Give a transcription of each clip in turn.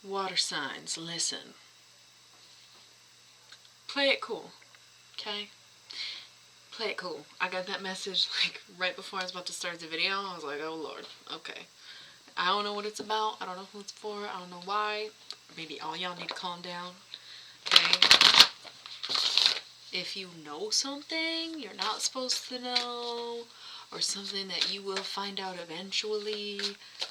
Water signs, listen. Play it cool, okay? Play it cool. I got that message like right before I was about to start the video. I was like, oh lord, okay. I don't know what it's about. I don't know who it's for. I don't know why. Maybe all y'all need to calm down, okay? If you know something you're not supposed to know, or something that you will find out eventually.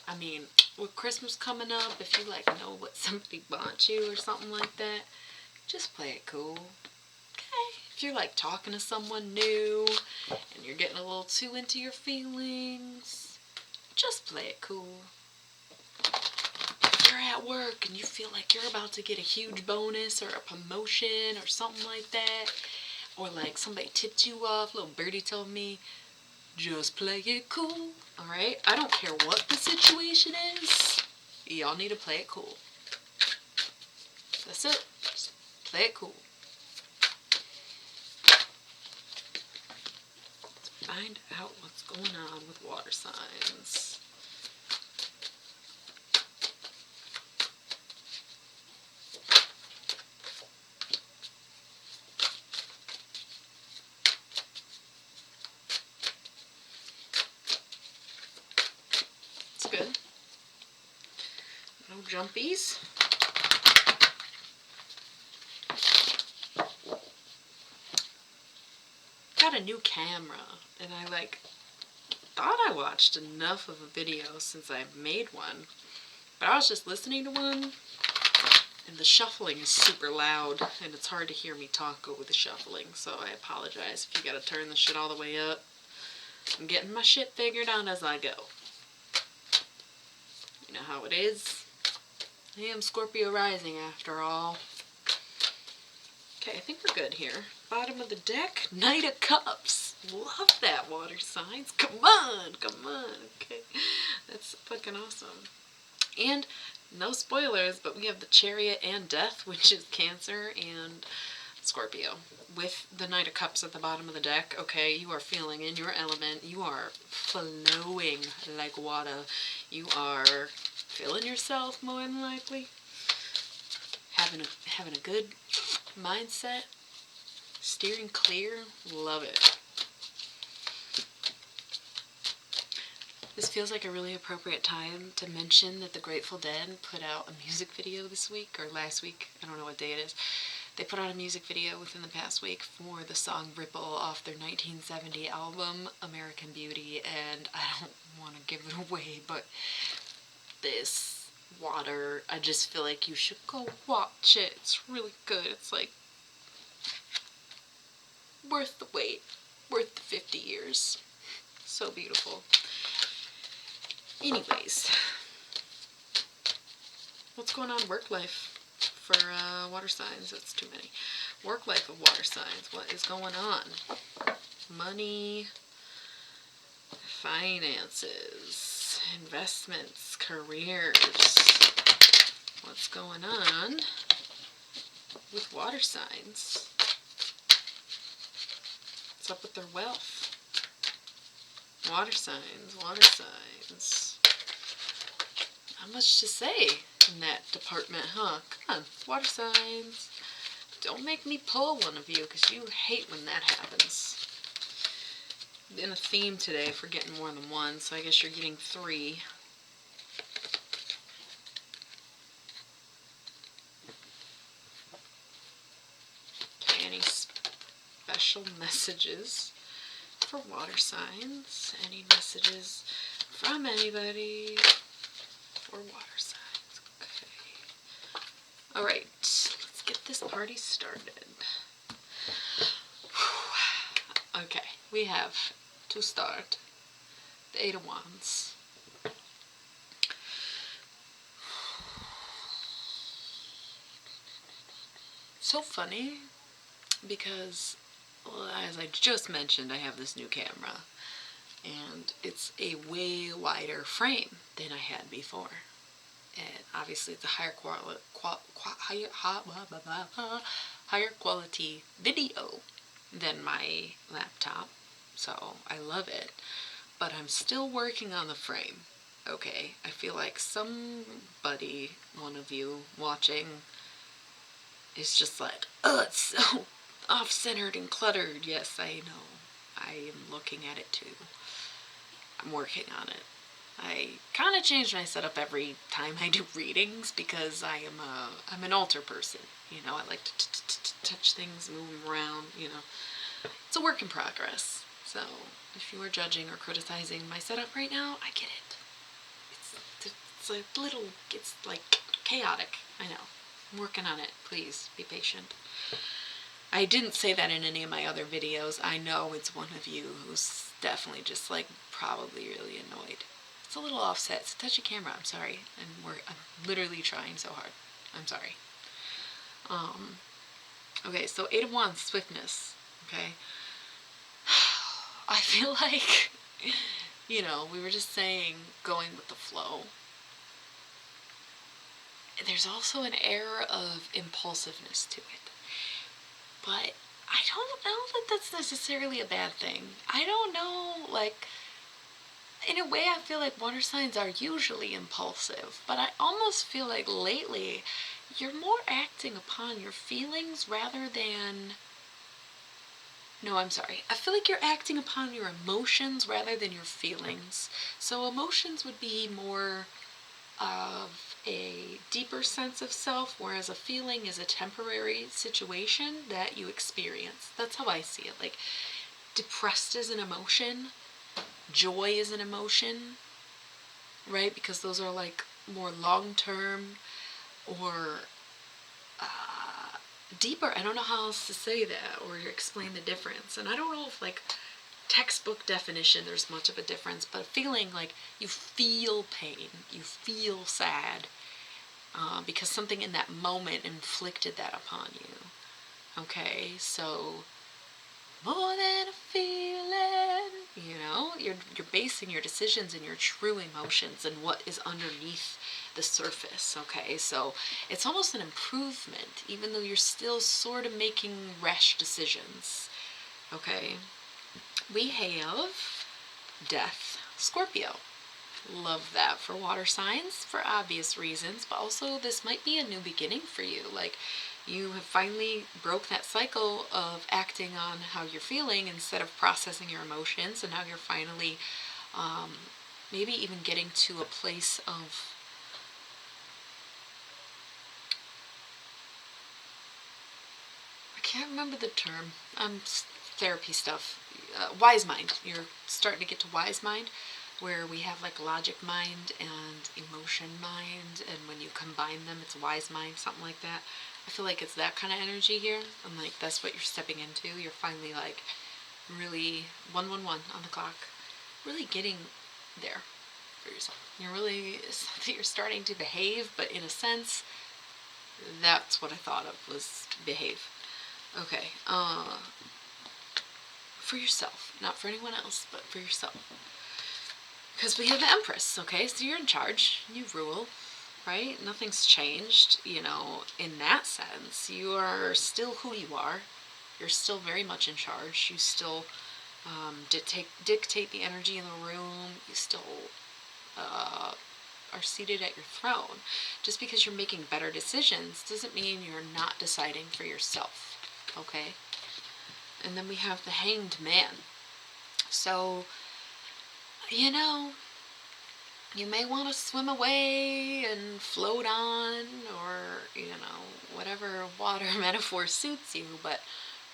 I mean, with Christmas coming up, if you like know what somebody bought you or something like that, just play it cool. Okay? If you're like talking to someone new and you're getting a little too into your feelings, just play it cool. If you're at work and you feel like you're about to get a huge bonus or a promotion or something like that, or like somebody tipped you off, little birdie told me, just play it cool, alright? I don't care what the situation is. Y'all need to play it cool. That's it. Just play it cool. Let's find out what's going on with water signs. Good. No jumpies. Got a new camera, and I thought I watched enough of a video since I've made one, but I was just listening to one, and the shuffling is super loud, and it's hard to hear me talk over the shuffling, so I apologize if you gotta turn the shit all the way up. I'm getting my shit figured out as I go. You know how it is. I am Scorpio rising after all. Okay, I think we're good here. Bottom of the deck, Knight of Cups. Love that, water signs. Come on, come on. Okay, that's fucking awesome. And no spoilers, but we have the Chariot and Death, which is Cancer and Scorpio. With the Knight of Cups at the bottom of the deck, okay, you are feeling in your element. You are flowing like water. You are feeling yourself more than likely. Having a good mindset. Steering clear. Love it. This feels like a really appropriate time to mention that the Grateful Dead put out a music video this week, or last week. I don't know what day it is. They put out a music video within the past week for the song Ripple off their 1970 album, American Beauty, and I don't want to give it away, but this water, I just feel like you should go watch it. It's really good. It's like worth the wait, worth the 50 years. So beautiful. Anyways, what's going on work life for water signs? That's too many. Work life of water signs. What is going on? Money, finances, investments, careers. What's going on with water signs? What's up with their wealth? Water signs, water signs. Not much to say in that department, huh? Come on, water signs. Don't make me pull one of you, because you hate when that happens. In a theme today for getting more than one, so I guess you're getting 3. Okay, any special messages for water signs? Any messages from anybody for water signs? Okay. Alright, let's get this party started. Okay, we have to start the 8 of Wands. So funny because, well, as I just mentioned, I have this new camera, and it's a way wider frame than I had before. And obviously it's a higher quality video than my laptop, so I love it. But I'm still working on the frame. Okay, I feel like somebody, one of you watching, is just like, oh, it's so off-centered and cluttered. Yes, I know. I am looking at it too. I'm working on it. I kind of change my setup every time I do readings because I'm an altar person. You know, I like to touch things, move them around. You know, it's a work in progress. So if you are judging or criticizing my setup right now, I get it. It's a little, it's like chaotic. I know. I'm working on it. Please be patient. I didn't say that in any of my other videos. I know it's one of you who's definitely just like probably really annoyed. It's a little offset. It's a touchy camera. I'm sorry. I'm literally trying so hard. I'm sorry. Okay, so 8 of Wands, swiftness. Okay. I feel like, you know, we were just saying going with the flow. There's also an air of impulsiveness to it. But I don't know that that's necessarily a bad thing. I don't know, like, in a way I feel like water signs are usually impulsive, but I almost feel like lately you're more acting upon your feelings rather than... No, I'm sorry. I feel like you're acting upon your emotions rather than your feelings. So emotions would be more of a deeper sense of self, whereas a feeling is a temporary situation that you experience. That's how I see it. Like, depressed is an emotion, joy is an emotion, right? Because those are like more long-term or deeper. I don't know how else to say that or explain the difference. And I don't know if like textbook definition there's much of a difference, but feeling like you feel pain, you feel sad, because something in that moment inflicted that upon you. Okay, so more than a feeling, you know, you're basing your decisions and your true emotions and what is underneath the surface. Okay, so it's almost an improvement, even though you're still sort of making rash decisions. Okay, we have Death, Scorpio. Love that for water signs for obvious reasons, but also this might be a new beginning for you. Like, you have finally broke that cycle of acting on how you're feeling instead of processing your emotions, and now you're finally maybe even getting to a place of I can't remember the term. Therapy stuff. Wise mind. You're starting to get to wise mind, where we have like logic mind and emotion mind, and when you combine them, it's wise mind, something like that. I feel like it's that kind of energy here, and like that's what you're stepping into. You're finally like really 111 on the clock, really getting there for yourself. You're starting to behave, but in a sense, that's what I thought of was behave. Okay, for yourself, not for anyone else, but for yourself. Because we have the Empress, okay, so you're in charge, you rule, right? Nothing's changed, you know, in that sense. You are still who you are. You're still very much in charge. You still dictate the energy in the room. You still are seated at your throne. Just because you're making better decisions doesn't mean you're not deciding for yourself, okay? And then we have the Hanged Man. So, you know, you may want to swim away and float on, or, you know, whatever water metaphor suits you, but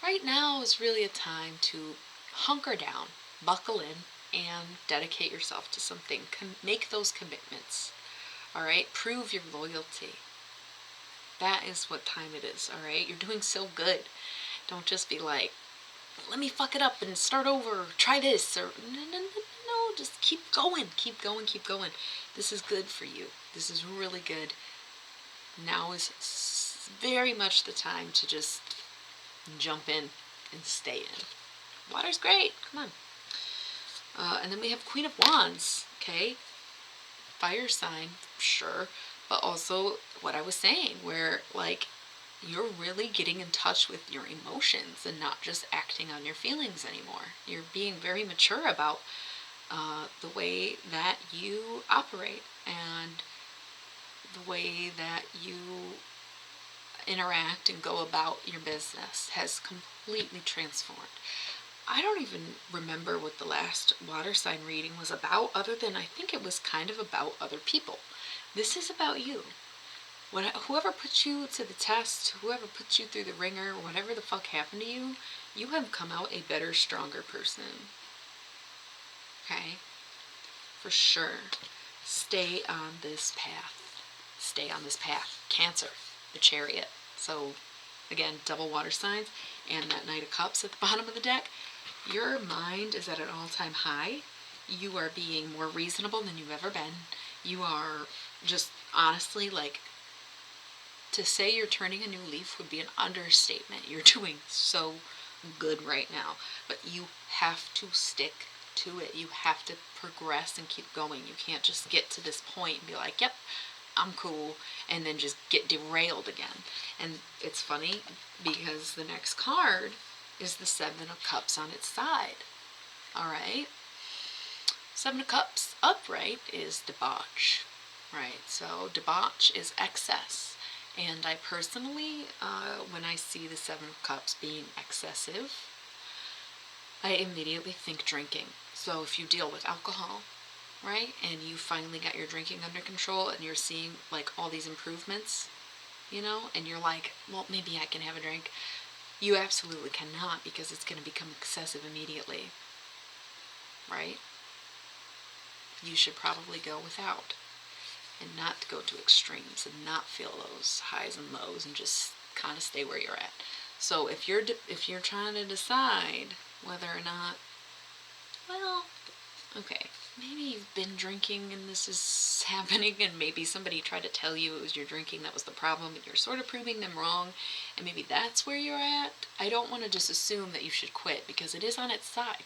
right now is really a time to hunker down, buckle in, and dedicate yourself to something. Make those commitments, all right? Prove your loyalty. That is what time it is, all right? You're doing so good. Don't just be like, let me fuck it up and start over, try this, or no, just keep going, keep going, keep going. This is good for you. This is really good. Now is very much the time to just jump in and stay in. Water's great, come on. And then we have Queen of Wands, okay? Fire sign, sure, but also what I was saying, where like you're really getting in touch with your emotions and not just acting on your feelings anymore. You're being very mature about the way that you operate and the way that you interact and go about your business has completely transformed. I don't even remember what the last water sign reading was about, other than I think it was kind of about other people. This is about you. Whoever put you to the test, whoever put you through the ringer, whatever the fuck happened to you, you have come out a better, stronger person. Okay? For sure. Stay on this path. Stay on this path. Cancer, the Chariot. So, again, double water signs and that Knight of Cups at the bottom of the deck. Your mind is at an all-time high. You are being more reasonable than you've ever been. You are just honestly, like, to say you're turning a new leaf would be an understatement. You're doing so good right now. But you have to stick to it. You have to progress and keep going. You can't just get to this point and be like, yep, I'm cool, and then just get derailed again. And it's funny because the next card is the Seven of Cups on its side. Alright? Seven of Cups upright is debauch. Right? So debauch is excess. And I personally, when I see the Seven of Cups being excessive, I immediately think drinking. So if you deal with alcohol, right, and you finally got your drinking under control and you're seeing like all these improvements, you know, and you're like, well, maybe I can have a drink. You absolutely cannot, because it's going to become excessive immediately, right? You should probably go without and not go to extremes and not feel those highs and lows and just kind of stay where you're at. So if you're trying to decide whether or not, well, okay, maybe you've been drinking and this is happening, and maybe somebody tried to tell you it was your drinking that was the problem, and you're sort of proving them wrong, and maybe that's where you're at. I don't want to just assume that you should quit, because it is on its side.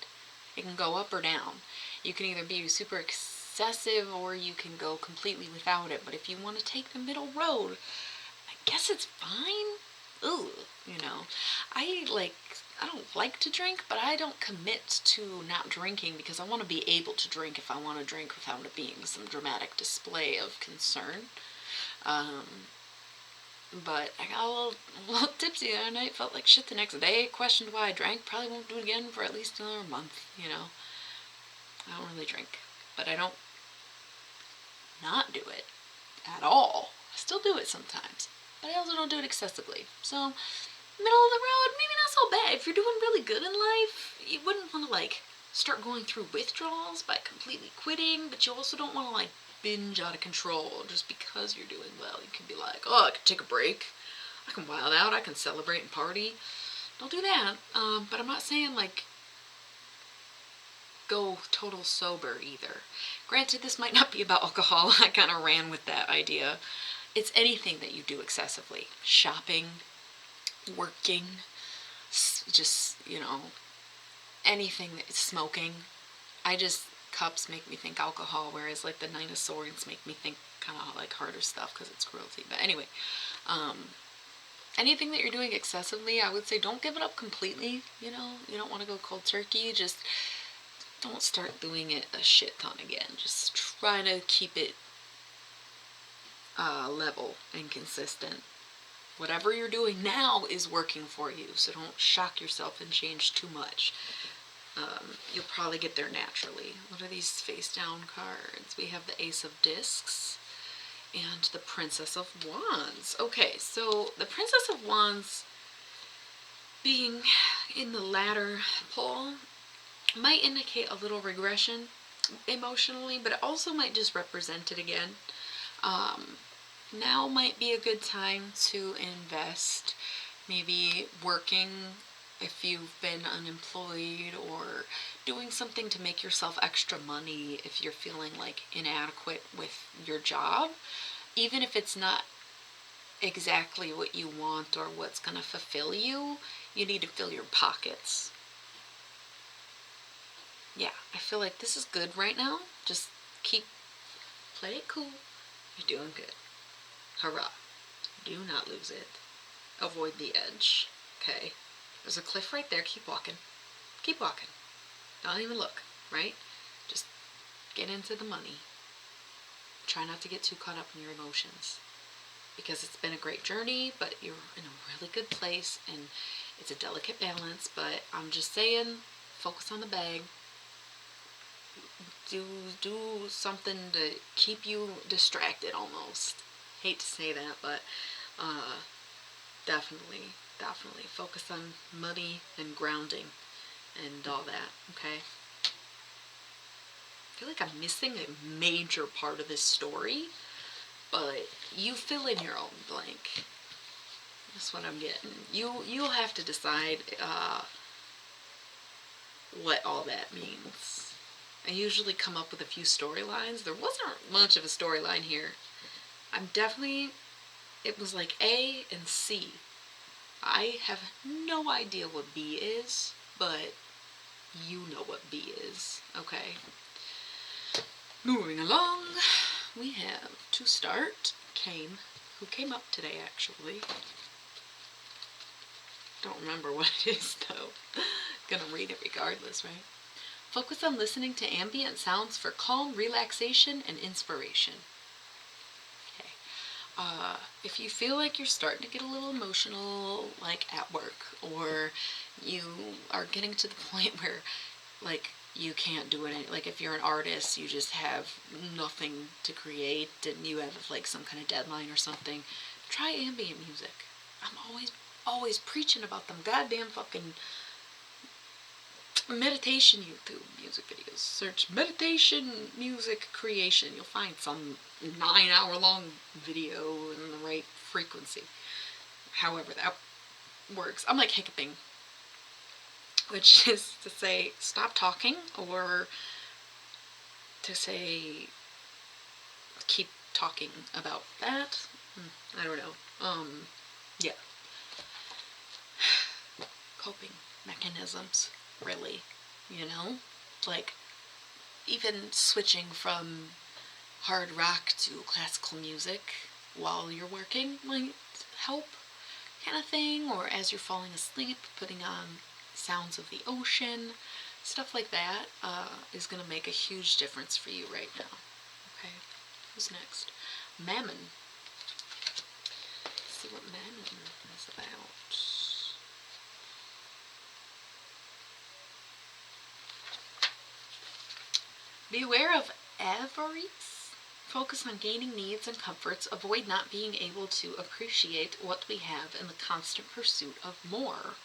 It can go up or down. You can either be super excessive or you can go completely without it. But if you want to take the middle road, I guess it's fine. Ooh, you know, I don't like to drink, but I don't commit to not drinking because I want to be able to drink if I want to drink without it being some dramatic display of concern. But I got a little tipsy the other night, felt like shit the next day, questioned why I drank, probably won't do it again for at least another month, you know. I don't really drink, but I don't not do it at all. I still do it sometimes, but I also don't do it excessively. So, middle of the road, maybe not so bad. If you're doing really good in life, you wouldn't want to like start going through withdrawals by completely quitting, but you also don't want to like binge out of control just because you're doing well. You can be like, oh, I can take a break, I can wild out, I can celebrate and party. Don't do that. But I'm not saying like go total sober either. Granted, this might not be about alcohol. I kind of ran with that idea. It's anything that you do excessively. Shopping, working, just, you know, anything that is smoking. Cups make me think alcohol, whereas like the Nine of Swords make me think kind of like harder stuff because it's cruelty. But anyway, anything that you're doing excessively, I would say don't give it up completely. You know, you don't want to go cold turkey. Just don't start doing it a shit ton again. Just try to keep it level and consistent. Whatever you're doing now is working for you, so don't shock yourself and change too much. You'll probably get there naturally. What are these face down cards? We have the Ace of Discs and the Princess of Wands. Okay, so the Princess of Wands being in the latter pole might indicate a little regression emotionally, but it also might just represent it again. Now might be a good time to invest, maybe working if you've been unemployed, or doing something to make yourself extra money if you're feeling like inadequate with your job. Even if it's not exactly what you want or what's going to fulfill you, you need to fill your pockets. Yeah, I feel like this is good right now. Just play it cool. You're doing good. Hurrah. Do not lose it. Avoid the edge. Okay. There's a cliff right there. Keep walking. Keep walking. Don't even look, right? Just get into the money. Try not to get too caught up in your emotions, because it's been a great journey, but you're in a really good place, and it's a delicate balance. But I'm just saying, focus on the bag. Do something to keep you distracted almost. Hate to say that, but definitely focus on money and grounding and all that, okay? I feel like I'm missing a major part of this story, but you fill in your own blank. That's what I'm getting. You'll have to decide what all that means. I usually come up with a few storylines. There wasn't much of a storyline here. It was like A and C. I have no idea what B is, but you know what B is, okay? Moving along, we have to start who came up today actually. Don't remember what it is though. Gonna read it regardless, right? Focus on listening to ambient sounds for calm, relaxation, and inspiration. Okay. If you feel like you're starting to get a little emotional, like at work, or you are getting to the point where, like, you can't do it, like if you're an artist, you just have nothing to create, and you have like some kind of deadline or something, try ambient music. I'm always preaching about them goddamn fucking meditation YouTube music videos. Search meditation music creation. You'll find some 9-hour long video in the right frequency. However that works. I'm like hiccuping, which is to say stop talking, or to say keep talking about that. I don't know. Yeah. Coping mechanisms. Really, like even switching from hard rock to classical music while you're working might help, kind of thing, or as you're falling asleep, putting on sounds of the ocean, stuff like that is going to make a huge difference for you right now. Okay, who's next? Mammon. Let's see what Mammon is about. Beware of avarice. Focus on gaining needs and comforts. Avoid not being able to appreciate what we have in the constant pursuit of more.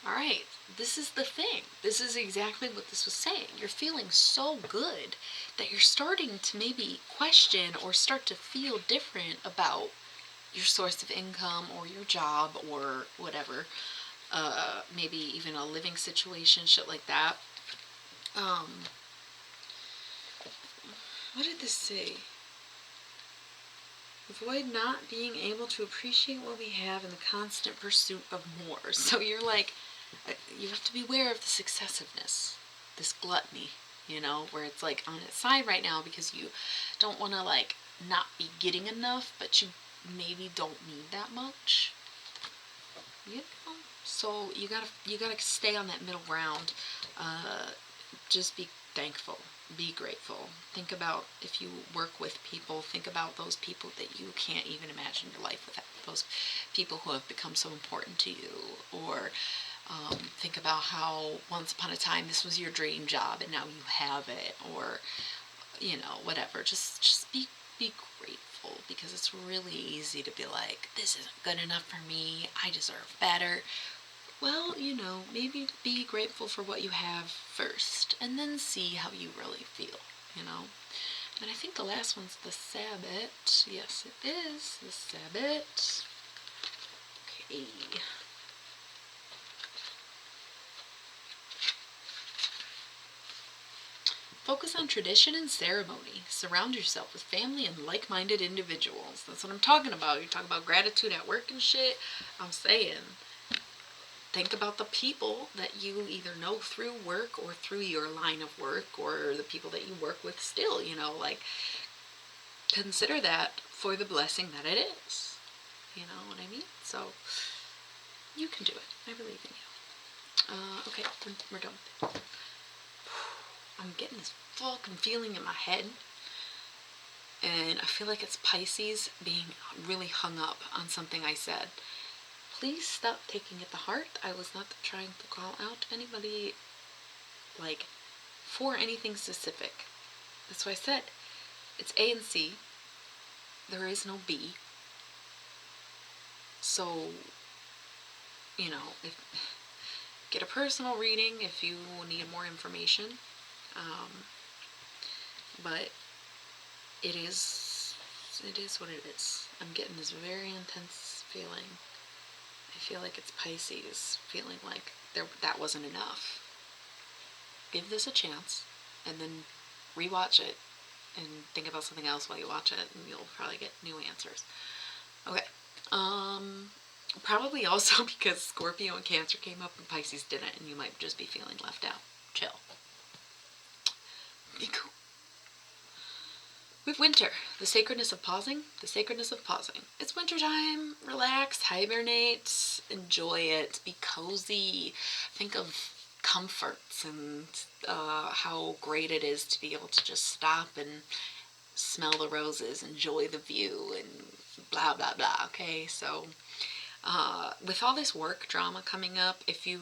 Alright, this is the thing. This is exactly what this was saying. You're feeling so good that you're starting to maybe question or start to feel different about your source of income or your job or whatever. Maybe even a living situation, shit like that. What did this say? Avoid not being able to appreciate what we have in the constant pursuit of more. So you're like, you have to be aware of this excessiveness, this gluttony, where it's like on its side right now because you don't want to like not be getting enough, but you maybe don't need that much. So you gotta stay on that middle ground. Just be thankful. Be grateful. Think about, if you work with people, think about those people that you can't even imagine your life without, those people who have become so important to you, or think about how once upon a time this was your dream job and now you have it, or whatever. Just be grateful, because it's really easy to be like, this isn't good enough for me, I deserve better. Well, maybe be grateful for what you have first, and then see how you really feel, And I think the last one's the Sabbath. Yes, it is the Sabbath. Okay. Focus on tradition and ceremony. Surround yourself with family and like-minded individuals. That's what I'm talking about. You're talking about gratitude at work and shit. I'm saying, think about the people that you either know through work or through your line of work, or the people that you work with still, like, consider that for the blessing that it is. You know what I mean? So, you can do it. I believe in you. Okay, we're done with it. I'm getting this fucking feeling in my head. And I feel like it's Pisces being really hung up on something I said. Please stop taking it to heart. I was not trying to call out anybody, like, for anything specific. That's why I said it's A and C. There is no B. So, you know, get a personal reading if you need more information. But it is what it is. I'm getting this very intense feeling. I feel like it's Pisces feeling like that wasn't enough. Give this a chance and then rewatch it and think about something else while you watch it, and you'll probably get new answers. Okay. Probably also because Scorpio and Cancer came up and Pisces didn't, and you might just be feeling left out. Chill. Be cool. With winter, the sacredness of pausing. It's wintertime. Relax, hibernate, enjoy it, be cozy. Think of comforts and how great it is to be able to just stop and smell the roses, enjoy the view, and blah, blah, blah, okay? So, with all this work drama coming up, if you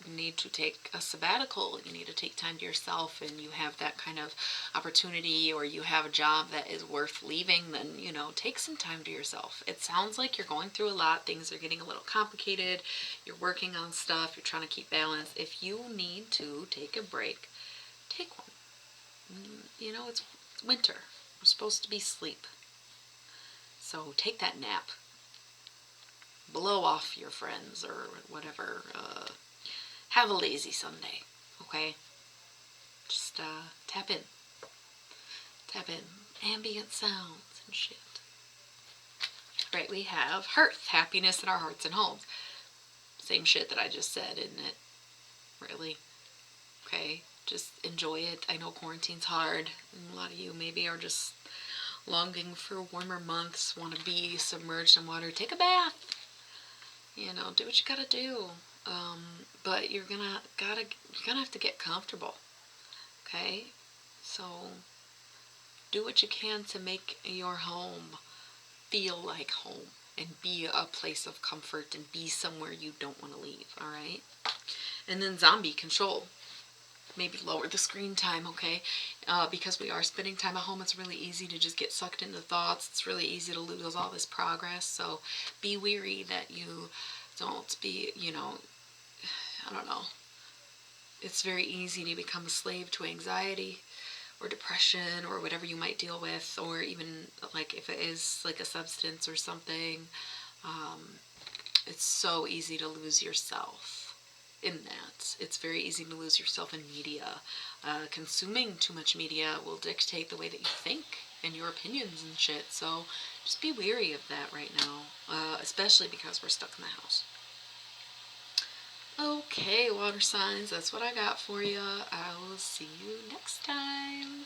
need to take a sabbatical, you need to take time to yourself, and you have that kind of opportunity, or you have a job that is worth leaving, then, you know, take some time to yourself. It sounds like you're going through a lot. Things are getting a little complicated. You're working on stuff. You're trying to keep balance. If you need to take a break, take one. You know, it's winter. We're supposed to be asleep. So take that nap. Blow off your friends or whatever. Have a lazy Sunday, okay? Just tap in. Ambient sounds and shit. Right, we have hearth, happiness in our hearts and homes. Same shit that I just said, isn't it? Really? Okay, just enjoy it. I know quarantine's hard, and a lot of you maybe are just longing for warmer months, want to be submerged in water. Take a bath. You know, do what you gotta do. But you're gonna have to get comfortable. Okay? So do what you can to make your home feel like home and be a place of comfort and be somewhere you don't want to leave, alright? And then zombie control. Maybe lower the screen time, okay? Because we are spending time at home, it's really easy to just get sucked into thoughts. It's really easy to lose all this progress. So be wary that you don't be, you know, I don't know. It's very easy to become a slave to anxiety or depression or whatever you might deal with, or even like if it is like a substance or something. It's so easy to lose yourself in that. It's very easy to lose yourself in media. Consuming too much media will dictate the way that you think and your opinions and shit. So just be wary of that right now, especially because we're stuck in the house. Okay, water signs, that's what I got for you. I will see you next time.